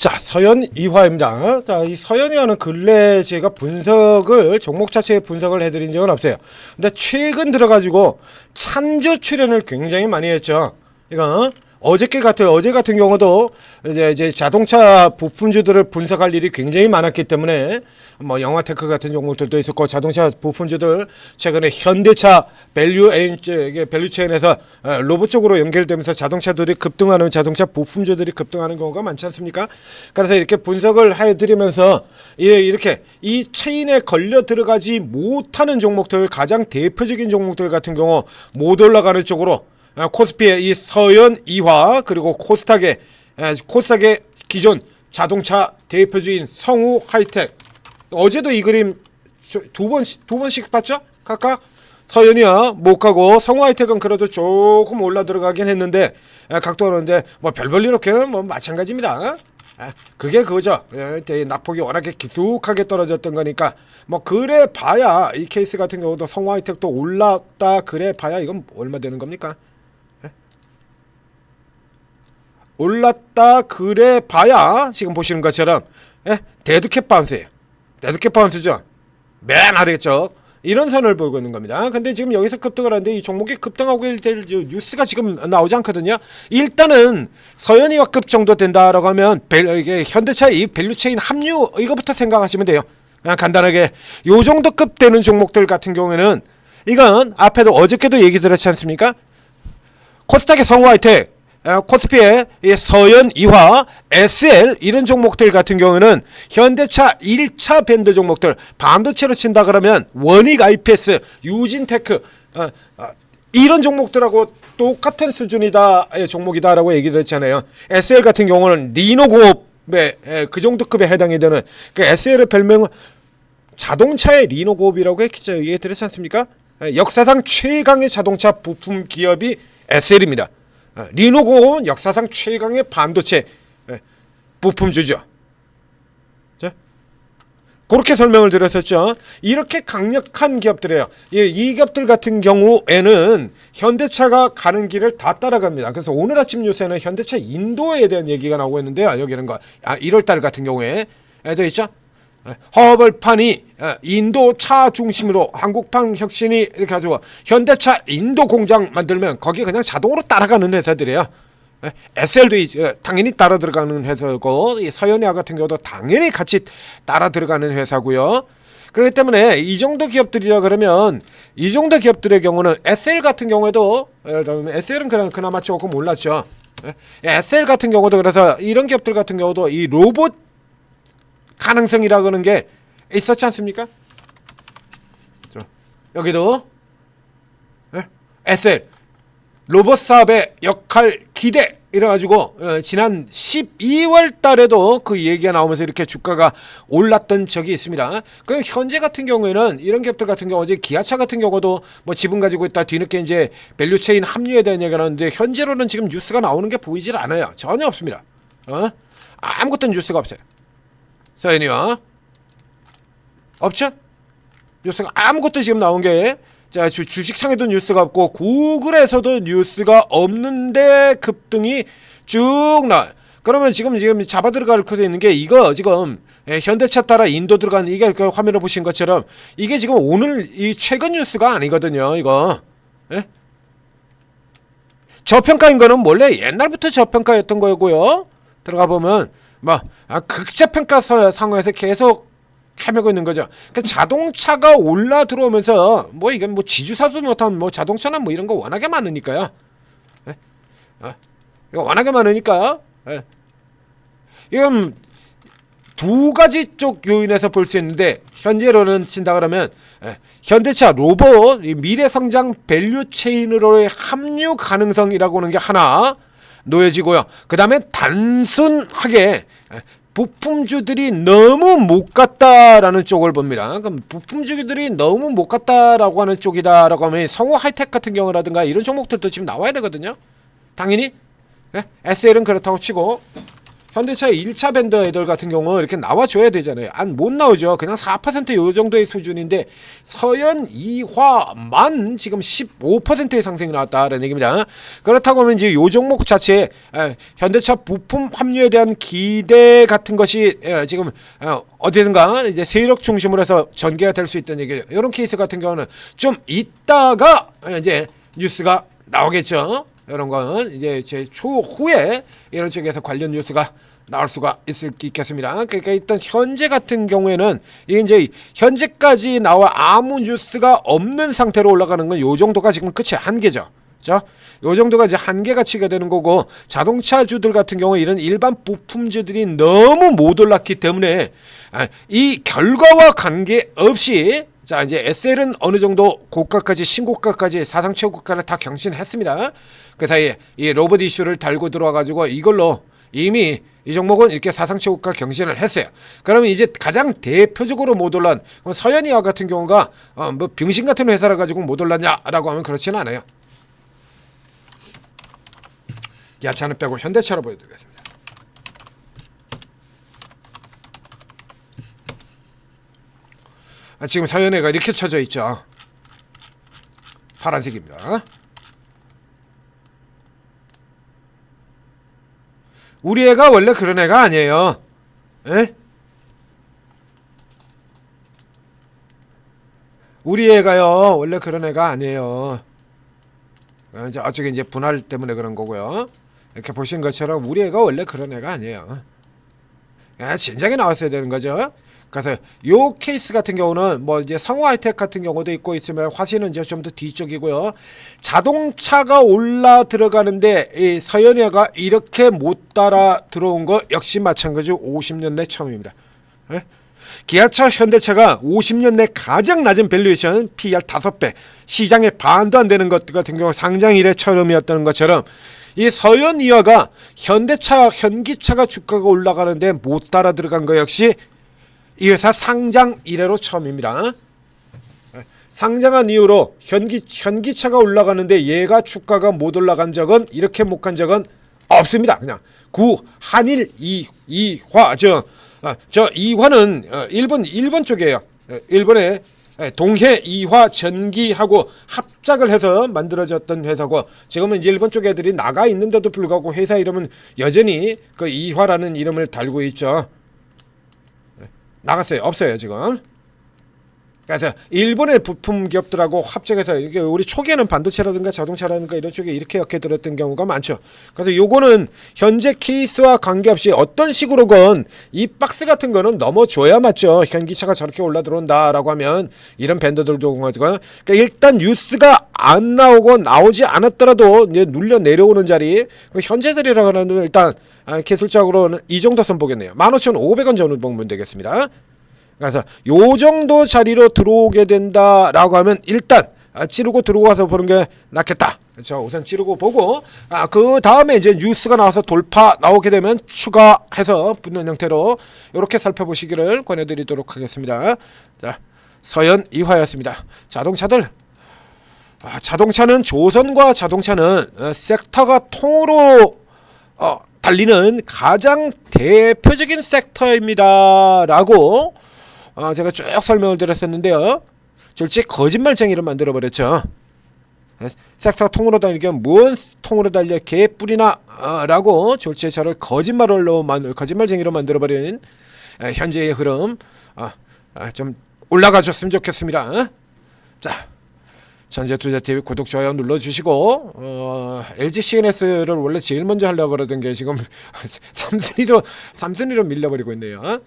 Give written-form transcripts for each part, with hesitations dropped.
자, 서현이화입니다. 자, 이 서현이화는 근래 제가 분석을, 종목 자체의 분석을 해드린 적은 없어요. 근데 최근 들어가지고 찬조 출연을 굉장히 많이 했죠. 이거, 어제 같은 경우도 이제 자동차 부품주들을 분석할 일이 굉장히 많았기 때문에 뭐 영화테크 같은 종목들도 있었고, 자동차 부품주들 최근에 현대차 밸류체인에서 로봇 쪽으로 연결되면서 자동차들이 급등하는, 자동차 부품주들이 급등하는 경우가 많지 않습니까? 그래서 이렇게 분석을 해드리면서 이렇게 이 체인에 걸려 들어가지 못하는 종목들, 가장 대표적인 종목들 같은 경우 못 올라가는 쪽으로 코스피의 이 서현이화, 그리고 코스닥의 기존 자동차 대표주인 성우하이텍, 어제도 이 그림 두 번씩 봤죠? 각각. 서현이화 못 가고 성우하이텍은 그래도 조금 올라 들어가긴 했는데 각도 오는데 뭐 별볼 일 없게는 뭐 마찬가지입니다. 그게 그거죠. 낙폭이 워낙에 깊숙하게 떨어졌던 거니까 뭐 그래 봐야, 이 케이스 같은 경우도 성우하이텍도 올랐다 그래 봐야 이건 얼마 되는 겁니까? 올랐다 그래 봐야 지금 보시는 것처럼 데드캣 바운스예요. 데드캣 바운스죠. 맨 아래겠죠. 이런 선을 보고 있는 겁니다. 근데 지금 여기서 급등을 하는데 이 종목이 급등하고 될 뉴스가 지금 나오지 않거든요. 일단은 서현이화급 정도 된다라고 하면 이게 현대차 이 밸류체인 합류, 이거부터 생각하시면 돼요. 그냥 간단하게 요 정도 급 되는 종목들 같은 경우에는, 이건 앞에도 어저께도 얘기 들었지 않습니까? 코스닥의 성우하이텍, 코스피의 서현이화, SL 이런 종목들 같은 경우는 현대차 1차 밴드 종목들, 반도체로 친다 그러면 원익 IPS, 유진테크 이런 종목들하고 똑같은 수준이다, 종목이다라고 얘기를 했잖아요. SL 같은 경우는 리노고업의 그 정도 급에 해당이 되는, 그 SL의 별명은 자동차의 리노고업이라고 했죠. 얘기했지 않습니까? 역사상 최강의 자동차 부품 기업이 SL입니다. 리노고는 역사상 최강의 반도체 부품주죠. 자, 그렇게 설명을 드렸었죠. 이렇게 강력한 기업들이에요. 이 기업들 같은 경우에는 현대차가 가는 길을 다 따라갑니다. 그래서 오늘 아침 뉴스에는 현대차 인도에 대한 얘기가 나오고 있는데요. 여기 이런 거 1월달 같은 경우에 되어 있죠. 허벌판이 인도 차 중심으로 한국판 혁신이 이렇게 가지고 현대차 인도 공장 만들면 거기 그냥 자동으로 따라가는 회사들이에요. SL도 당연히 따라 들어가는 회사고, 서현이화 같은 경우도 당연히 같이 따라 들어가는 회사고요. 그렇기 때문에 이 정도 기업들이라 그러면, 이 정도 기업들의 경우는 SL 같은 경우에도, SL은 그나마 조금 올랐죠. SL 같은 경우도, 그래서 이런 기업들 같은 경우도 이 로봇 가능성이라고 하는 게 있었지 않습니까? 여기도 SL 로봇 사업의 역할 기대 이래가지고 지난 12월 달에도 그 얘기가 나오면서 이렇게 주가가 올랐던 적이 있습니다. 그럼 현재 같은 경우에는 이런 기업들 같은 경우, 어제 기아차 같은 경우도 뭐 지분 가지고 있다 뒤늦게 이제 밸류체인 합류에 대한 얘기가 나오는데, 현재로는 지금 뉴스가 나오는 게 보이질 않아요. 전혀 없습니다. 아무것도 뉴스가 없어요. 서현이화 없죠? 뉴스가 아무것도 지금 나온 게, 자, 주식창에도 뉴스가 없고 구글에서도 뉴스가 없는데 급등이 쭉 나와요. 그러면 지금 잡아 들어갈 코드 있는 게, 이거 지금 현대차 따라 인도 들어간, 이게 화면을 보신 것처럼 이게 지금 오늘 이 최근 뉴스가 아니거든요. 이거 저평가인 거는 원래 옛날부터 저평가였던 거고요. 들어가 보면 극저평가 상황에서 계속 헤매고 있는 거죠. 그러니까 자동차가 올라 들어오면서 이건 지주사도 못하면 자동차나 이런 거 워낙에 많으니까요. 이거 워낙에 많으니까 이건 두 가지 쪽 요인에서 볼 수 있는데, 현재로는 친다 그러면 현대차 로봇 미래 성장 밸류 체인으로의 합류 가능성이라고 하는 게 하나 놓여지고요. 그 다음에 단순하게 부품주들이 너무 못 갔다라는 쪽을 봅니다. 그럼 부품주들이 너무 못 갔다라고 하는 쪽이다라고 하면 성우하이텍 같은 경우라든가 이런 종목들도 지금 나와야 되거든요. 당연히 SL은 그렇다고 치고, 현대차의 1차 밴더 애들 같은 경우 이렇게 나와줘야 되잖아요. 안 못 나오죠. 그냥 4%요 정도의 수준인데 서현 이화만 지금 15%의 상승이 나왔다라는 얘기입니다. 그렇다고 하면 이제 요 종목 자체에 현대차 부품 합류에 대한 기대 같은 것이 지금 어디든가 이제 세력 중심으로 해서 전개가 될 수 있다는 얘기죠. 이런 케이스 같은 경우는 좀 있다가 이제 뉴스가 나오겠죠. 이런 건 이제 제 초후에 이런 쪽에서 관련 뉴스가 나올 수가 있겠습니다. 그러니까 일단 현재 같은 경우에는 이제 현재까지 나와 아무 뉴스가 없는 상태로 올라가는 건 요 정도가 지금 끝이 한계죠. 자, 요 정도가 이제 한계가 치게 되는 거고, 자동차주들 같은 경우 이런 일반 부품주들이 너무 못 올랐기 때문에 이 결과와 관계없이 자 이제 SL은 어느 정도 고가까지 신고가까지 사상 최고가를 다 경신했습니다. 그 사이에 이 로봇 이슈를 달고 들어와 가지고 이걸로 이미 이 종목은 이렇게 사상 최고가 경신을 했어요. 그러면 이제 가장 대표적으로 못 올란 서현이와 같은 경우가 뭐 병신 같은 회사라 가지고 못 올랐냐라고 하면 그렇지는 않아요. 기아차는 빼고 현대차로 보여드리겠습니다. 지금 서현애가 이렇게 쳐져 있죠. 파란색입니다. 우리 애가 원래 그런 애가 아니에요. 에? 우리 애가요 원래 그런 애가 아니에요. 이제 어쩌게 이제 분할 때문에 그런 거고요. 이렇게 보신 것처럼 우리 애가 원래 그런 애가 아니에요. 진작에 나왔어야 되는 거죠. 그래서 요 케이스 같은 경우는 뭐 이제 성우 하이텍 같은 경우도 있고 있으면 화신은 이제 좀 더 뒤쪽이고요. 자동차가 올라 들어가는데 이 서현이가 이렇게 못 따라 들어온 거 역시 마찬가지로 50년 내 처음입니다. 에? 기아차, 현대차가 50년 내 가장 낮은 밸류에이션 PER 5배, 시장의 반도 안 되는 것 같은 경우 상장 이래 처음이었다는 것처럼 이 서현이화가 현대차, 현기차가 주가가 올라가는데 못 따라 들어간 거 역시 이 회사 상장 이래로 처음입니다. 상장한 이후로 현기차가 올라가는데 얘가 주가가 못 올라간 적은 이렇게 못 간 적은 없습니다. 그냥 구 한일 이화 저 이화는 일본 쪽이에요. 일본의 동해 이화 전기하고 합작을 해서 만들어졌던 회사고 지금은 이제 일본 쪽 애들이 나가 있는데도 불구하고 회사 이름은 여전히 그 이화라는 이름을 달고 있죠. 나갔어요. 없어요 지금. 그래서 일본의 부품 기업들하고 합작해서 이렇게 우리 초기에는 반도체라든가 자동차라든가 이런 쪽에 이렇게 엮여들었던 경우가 많죠. 그래서 요거는 현재 케이스와 관계없이 어떤 식으로건 이 박스 같은 거는 넘어줘야 맞죠. 현기차가 저렇게 올라 들어온다라고 하면 이런 밴더들도 그러니까 일단 뉴스가 안 나오고 나오지 않았더라도 이제 눌려 내려오는 자리 현재들이라고 하는 일단 기술적으로는 이 정도 선 보겠네요. 15,500원 전후 보면 되겠습니다. 그래서 요 정도 자리로 들어오게 된다라고 하면 일단 찌르고 들어와서 보는 게 낫겠다. 그렇죠. 우선 찌르고 보고 그 다음에 이제 뉴스가 나와서 돌파 나오게 되면 추가해서 붙는 형태로 이렇게 살펴보시기를 권해드리도록 하겠습니다. 자, 서현 이화였습니다. 자동차들 자동차는 조선과 자동차는 섹터가 통으로 달리는 가장 대표적인 섹터입니다 라고 제가 쭉 설명을 드렸었는데요. 솔직히 거짓말쟁이를 만들어버렸죠. 섹터 통으로 달리게 뭔 통으로 달려 개뿔이나 라고 졸지에 저를 거짓말쟁이로 만들어버린 현재의 흐름 좀 올라가셨으면 좋겠습니다. 자, 전재투자TV 구독, 좋아요 눌러주시고 LG CNS를 원래 제일 먼저 하려고 그러던 게 지금 삼순위로 밀려버리고 있네요.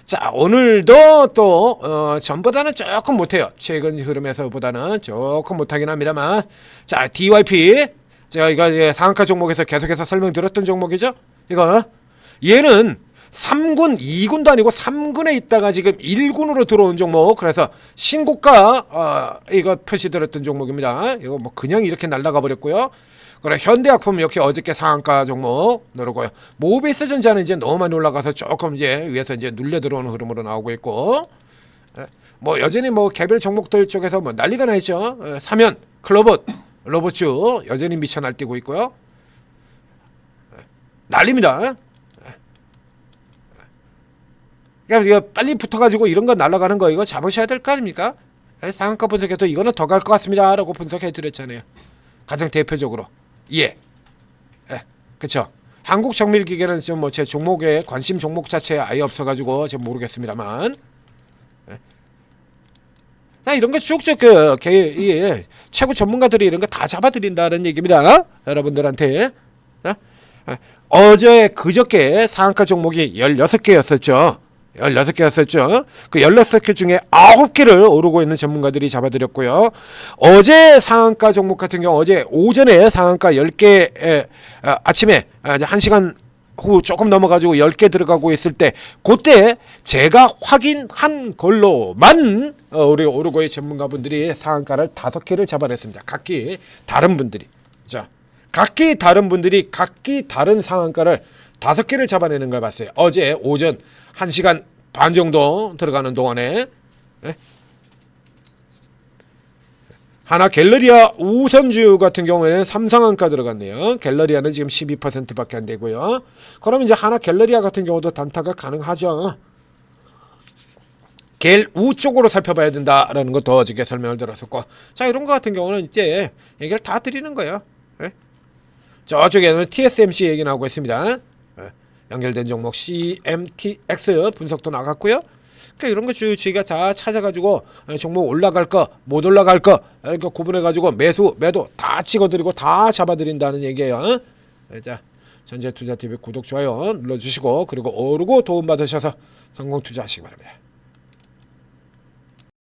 자, 오늘도 또 전보다는 조금 못해요. 최근 흐름에서보다는 조금 못하긴 합니다만, 자, DYP 제가 이거 상한가 종목에서 계속해서 설명드렸던 종목이죠. 이거 얘는 3군, 2군도 아니고 3군에 있다가 지금 1군으로 들어온 종목. 그래서 신고가 이거 표시드렸던 종목입니다. 이거 뭐 그냥 이렇게 날아가 버렸고요. 그래, 현대약품 역시 어저께 상한가 종목 누르고요. 모비스전자는 이제 너무 많이 올라가서 조금 이제 위에서 이제 눌려 들어오는 흐름으로 나오고 있고, 뭐 여전히 뭐 개별 종목들 쪽에서 뭐 난리가 나 있죠. 사면, 클로봇, 로봇주 여전히 미쳐 날뛰고 있고요. 난립니다. 그러니까 이거 빨리 붙어가지고 이런 거 날아가는 거 이거 잡으셔야 될 거 아닙니까? 상한가 분석해서 이거는 더 갈 것 같습니다라고 분석해 드렸잖아요. 가장 대표적으로. 예, 그렇죠. 한국 정밀기계는 지금 뭐 제 종목에 관심 종목 자체에 아예 없어가지고 지금 모르겠습니다만. 자, 이런 거 쭉쭉 최고 전문가들이 이런 거 다 잡아드린다는 얘기입니다. 여러분들한테. 자, 어제 그저께 상한가 종목이 16개였었죠. 16개였었죠. 그 16개 중에 9개를 오르고 있는 전문가들이 잡아드렸고요. 어제 상한가 종목 같은 경우 어제 오전에 상한가 10개 아침에 1시간 후 조금 넘어가지고 10개 들어가고 있을 때 그때 제가 확인한 걸로만 우리 오르고의 전문가분들이 상한가를 5개를 잡아냈습니다. 각기 다른 분들이. 자, 각기 다른 분들이 각기 다른 상한가를 5개를 잡아내는 걸 봤어요. 어제 오전 1시간 반 정도 들어가는 동안에. 하나 갤러리아 우선주 같은 경우에는 3상한가 들어갔네요. 갤러리아는 지금 12%밖에 안 되고요. 그럼 이제 하나 갤러리아 같은 경우도 단타가 가능하죠. 갤우 쪽으로 살펴봐야 된다라는 것도 어저께 설명을 드렸었고, 자, 이런 거 같은 경우는 이제 얘기를 다 드리는 거예요. 저쪽에는 TSMC 얘기 나오고 있습니다. 연결된 종목 CMTX 분석도 나갔고요. 그러니까 이런 거 저희가 다 찾아가지고 종목 올라갈 거, 못 올라갈 거 이렇게 구분해가지고 매수, 매도 다 찍어드리고 다 잡아드린다는 얘기예요. 자, 전재투자TV 구독, 좋아요 눌러주시고 그리고 오르고 도움받으셔서 성공 투자하시기 바랍니다.